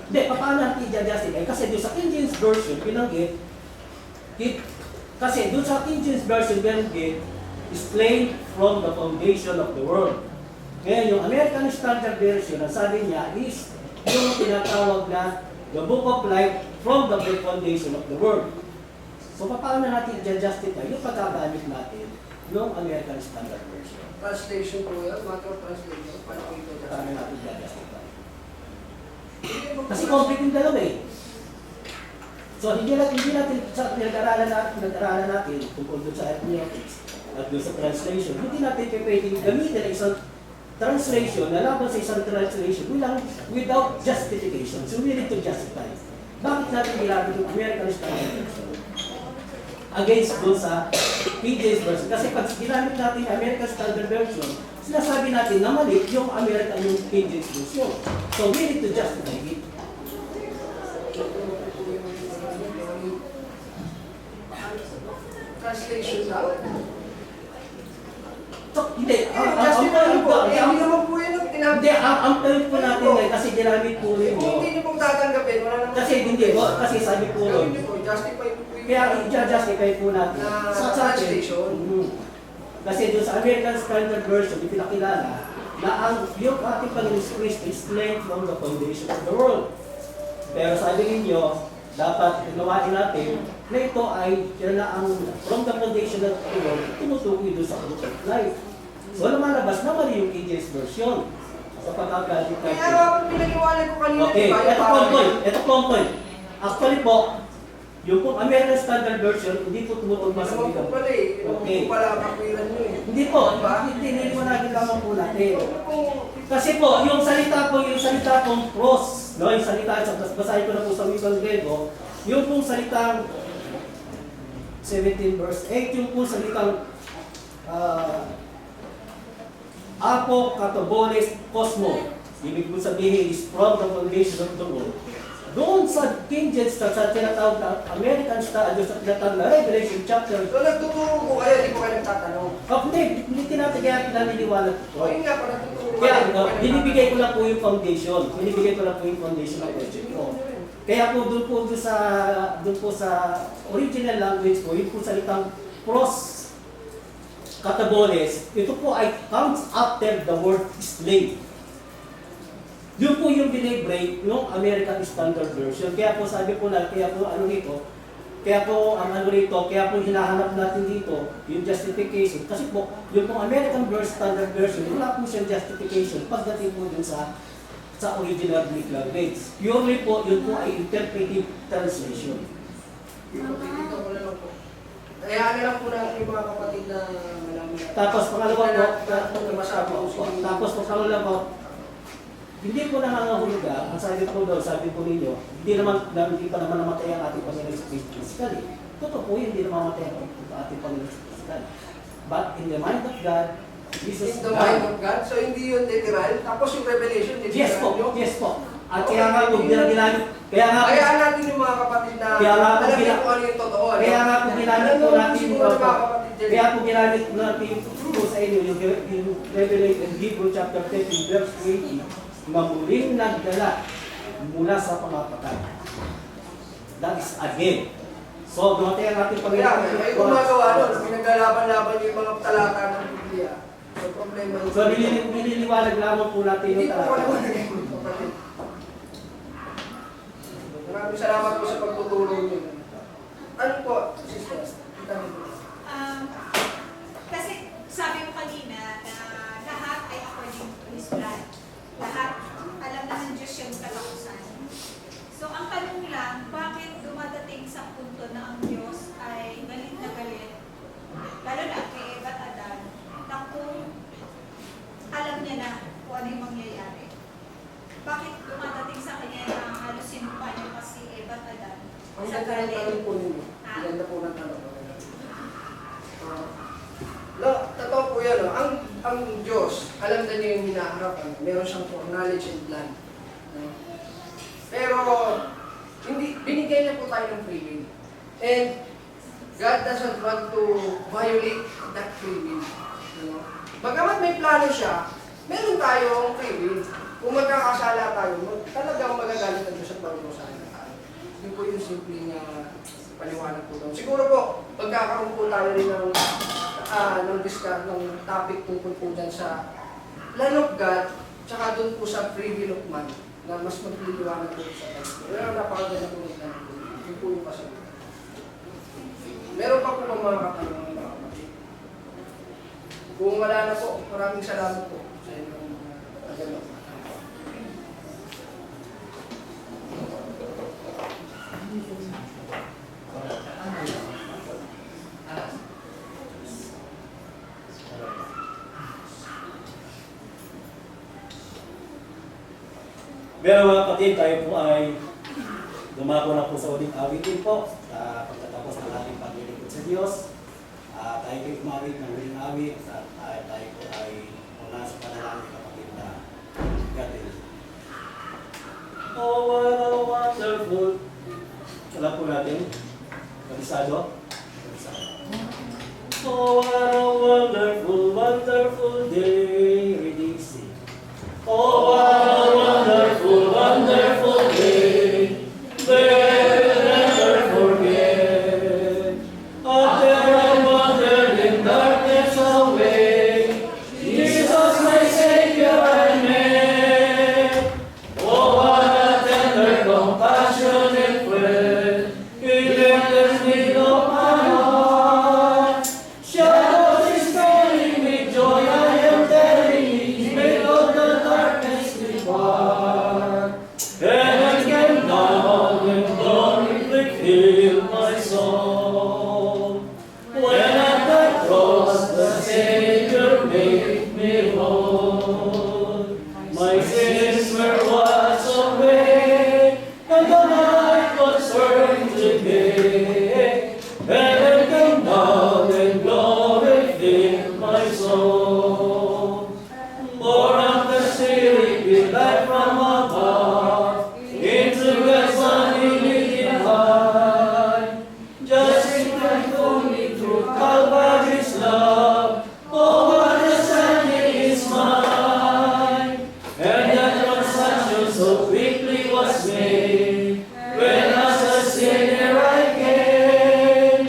Hindi, paano natin i-justify? Kasi doon sa King James Version, binanggit, kasi doon sa King James Version, binanggit, is plain from the foundation of the world. Ngayon, yung American Standard Version, ang sabi niya is yung tinatawag na the Book of Life from the very foundation of the world. So, paano natin i-justify yung pagkagamit natin ng American Standard Version? Translation po yan, matter of translation. Paano ito? Paano natin i-justify? Kasi complete yung dalawa eh. So, hindi natin sa pinag-aralan natin tungkol doon sa hermeneutics at doon sa translation, hindi natin pwedeng gamitin ang isang translation na laban sa isang translation without justification. So, we need to justify. Bakit natin ginamit yung American Standard Version against doon sa King James Version? Kasi pag ginamit natin yung American Standard Version, sinasabi natin na mali yung American yung King James Version. So, we need to justify it. Translation daw. So, hindi. Justify po. Hindi naman po yun ang tinapos. Hindi, ang point po natin ngayon kasi ginamit po rin Kung hindi niyo pong tatanggapin, wala naman. Kasi hindi po, kasi sabi po rin. Hindi po, justify po yun. Kaya i-justify po natin. Sa translation. Kasi doon sa American Standard Version, ipinakilala na yung ating Panginoon Christ is laid from the foundation of the world. Pero sabi ninyo, dapat unawain natin na ito ay yan na ang from the foundation of the world, tumutukoy doon sa Book of Life. So lumalabas na mali yung King James Version sa pagkakalit natin. Kaya pinaniwala ko kanina. Okay, ito po ang point. Actually po, yung pong American Standard Version, hindi po tumutukoy sa Naman po pala eh. Okay. Naman po pala kapilan nyo eh. Hindi po, hindi niliwanagin lamang po natin. Kasi po, yung salita pong cross, no, yung salita, basahin ko na po sa wikang Grego, yung pong salitang 17 verse 8, yung pong salitang apo, kataboles, cosmo, ibig po sabihin is from the foundation of the world. Doon sa King James, sa tinatawag na American Standard, sa tinatawag na Revelation chapter. So nagtuturo ko kayo, hindi ko kayo nagtatanong. Hindi natin kaya pinaniniwala ko. O yun nga, parang nagtuturo Kaya, binibigay ko lang po yung foundation. Binibigay ko lang po yung foundation ng project ko. Kaya po doon po sa original language ko, yung po salitang pros kataboles, ito po ay comes after the word slave. Yun po yung binibrake ng American Standard Version. Kaya po sabi po na, kaya po hinahanap natin dito, yung justification. Kasi po, yung pong American Standard Version, wala po siyang justification pagdating po dun sa original Greek language. Purely po, yun po ay interpretive translation. Dito ko na lang po. Kaya lang po natin yung mga kapatid na malaman. Tapos pangalawa po, hindi po nangangahuluga, ang sabi po daw, sabi po ninyo, hindi pa naman namatay ang ating Panginoon sa Kristo physically. Totoo po, hindi naman namatay ang ating Panginoon sa physically. But in the mind of God, Jesus In the mind of God, so hindi yun literal. Tapos yung revelation, literal nyo. Yes po. At kaya nga po, ginamit, Kaya natin yung mga kapatid na alam niyo kung ano yung totoo. Kaya nga po ginamit po natin yung Kaya po ginamit natin po sa inyo yung Revelation Hebrew chapter 13 verse 20. Mamuling nagdala mula sa pamapatay. That is again. So, dumatay ang ating Panginoon. may gumagawa nun. Pinaglalaban-laban yung mga talata ng Biblia. So, problema yun. So, nililiwanag lamang po natin yung Hindi po talata. kapatid. Maraming salamat po sa pagtuturo niyo. Ano po, sister? Kasi sabi mo kanina na lahat ay according to His plan. Lahat, alam na ng Diyos yung katapusan. So, ang tanong lang, bakit dumadating sa punto na ang Diyos ay galit na galit, lalo na kay Eva at Adan, na kung alam niya na kung ano yung mangyayari. Bakit dumadating sa kanya na halos sinumpa niya pa si Eva at Adan? Ang ganda ng tanong po ninyo. Ha? Ang ganda po ng tanong. Totoo po yan. Ang Diyos, alam na niya yung hinaharap. Meron siyang knowledge and plan. Pero, binigay niya po tayo ng free will. And, God doesn't want to violate that free will. Bagamat may plano siya, meron tayong free will. Kung nagkakasala tayo, talagang magagalit ang Diyos at parurusahan na tayo. Yun po yung simple niya paliwanag po doon. Siguro po, magkakaroon po tayo rin ng topic tungkol po dyan sa Lamb of God, tsaka doon po sa free will of man, na mas magliliwanag po sa tayo. Pero napakaganda po ng tanong po. Yun po yung kasagot. Meron pa po bang mga katanungan mga kapatid? Kung wala na po, maraming salamat po sa inyong pagdalo. Pero mga kapatid, tayo po ay dumako na po sa uling awitin po. Pagkatapos ng ating paglilingkod sa Diyos, tayo po umawit ng uling awit at tayo po ay mula sa panalangin kapatid na gatin. Oh, what a wonderful. Alam po natin, kabisado? Kabisado. Oh, what a wonderful, wonderful day, reading sing. Oh, what a wonderful, wonderful day, we'll never forget. After I wandered in darkness away, Jesus my Savior I met. Oh, what a tender, compassionate friend, He lifted me of my heart. Shadows is falling with joy, I am telling He made all the darkness depart. Heaven came down and glory filled my soul. When at the cross the Savior made me whole. My sins were washed away, and the night was turned to day. Heaven came down and glory filled my soul. Born of the Spirit with life from above, into the sunny living light. Just thankful me through Calvary's love. Oh, what a Sunday is mine. And that transaction so quickly was made, when as a sinner I came.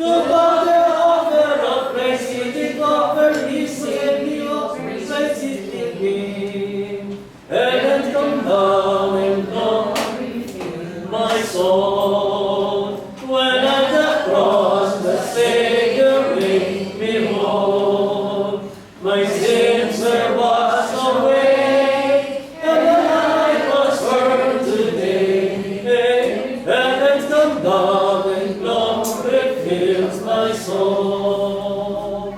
To bow the offer of praise, He did offer His and He offers praise in Him. Heaven come down and glory fill my soul. When at the cross the Savior made me whole. My sins were washed away, and the night was turned to day. Heaven come down and glory fills my soul.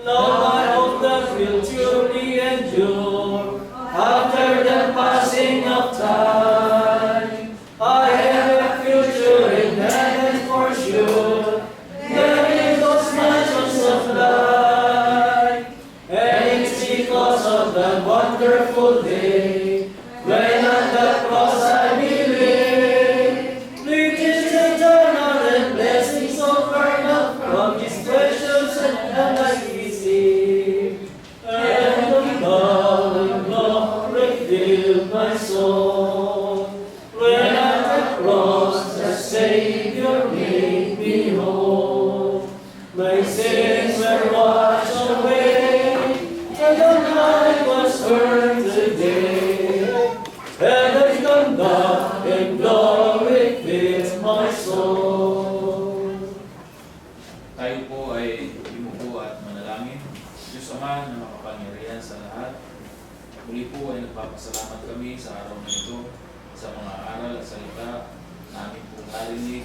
Now I hope that will truly endure after the passing of time. I have a future in heaven for sure. There is those mansions of light, and it's because of that wonderful day when at the cross I believe. Riches eternal and blessings so eternal from His precious and I receive. And the love and glory fill my soul. When at the cross the Savior made me whole. My sins were washed away, and the night was turned to day. Heaven come down and glory fills my soul. Tayo po ay imupo at manalangin. Diyos Ama na makapangyarihan sa lahat, muli po ay nagpapasalamat kami sa araw na ito sa mga aral at salita namin po narinig.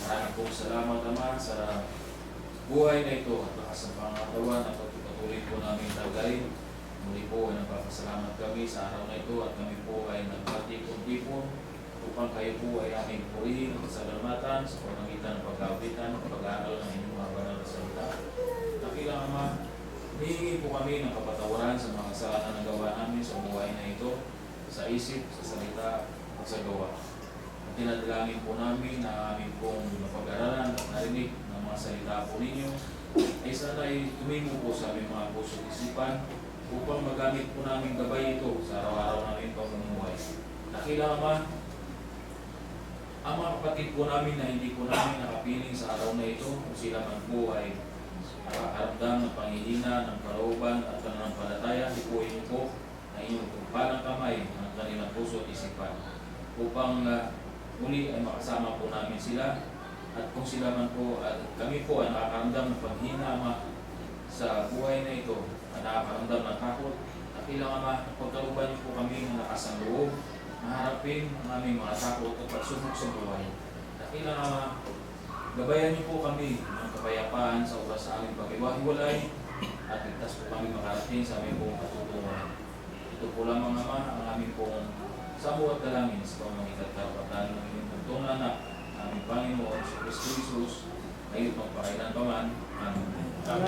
Maraming po salamat Ama sa buhay na ito at lakas ng pangatawan at patuloy po namin tagayin. Muli po ay nagpapasalamat kami sa araw na ito at kami po ay nagpatipon-tipon upang kayo po ay aming purihin at salamatan sa pamagitan ng pag-awitan at pag-aaral ng inyong mga banal na salita. Nakilang Ama, hihingi po kami ng kapatawaran sa mga kasalanan na gawa namin sa buhay na ito, sa isip, sa salita, at sa gawa. At tinadalangin po namin na aming pong napag-aralan at narinig ng mga salita po ninyo ay sana ay tumingo po sa aming mga puso at isipan upang magamit po namin gabay ito sa araw-araw namin Dakilang Ama, ang mga kapatid po namin na hindi po namin nakapiling sa araw na ito, kung sila man po ay nakakaramdam ng panghihina, ng kalooban at pananampalataya, ipuin niyo po na inyong pagpalang kamay ng kanilang puso at isipan upang muli ay makasama po namin sila. At kung sila man po at kami po ay nakakaramdam ng paghina, Ama, sa buhay na ito, at nakakaramdam ng takot, dakilang Ama, pagkaluban niyo po kami ng lakas ng loob na harapin ang aming mga takot at pagsubok sa buhay. Dakilang Ama, gabayan niyo po kami ng kapayapaan sa oras sa aming pag-iwahiwalay at ligtas po kami makarating sa aming buong katutungan. Ito po lamang, Ama, ang aming pong samu at dalangin sa pamamagitan at karapatan ng inyong buntong anak, aming Panginoon, si Kristo Jesus, ngayon magpakailan pa man. Amen.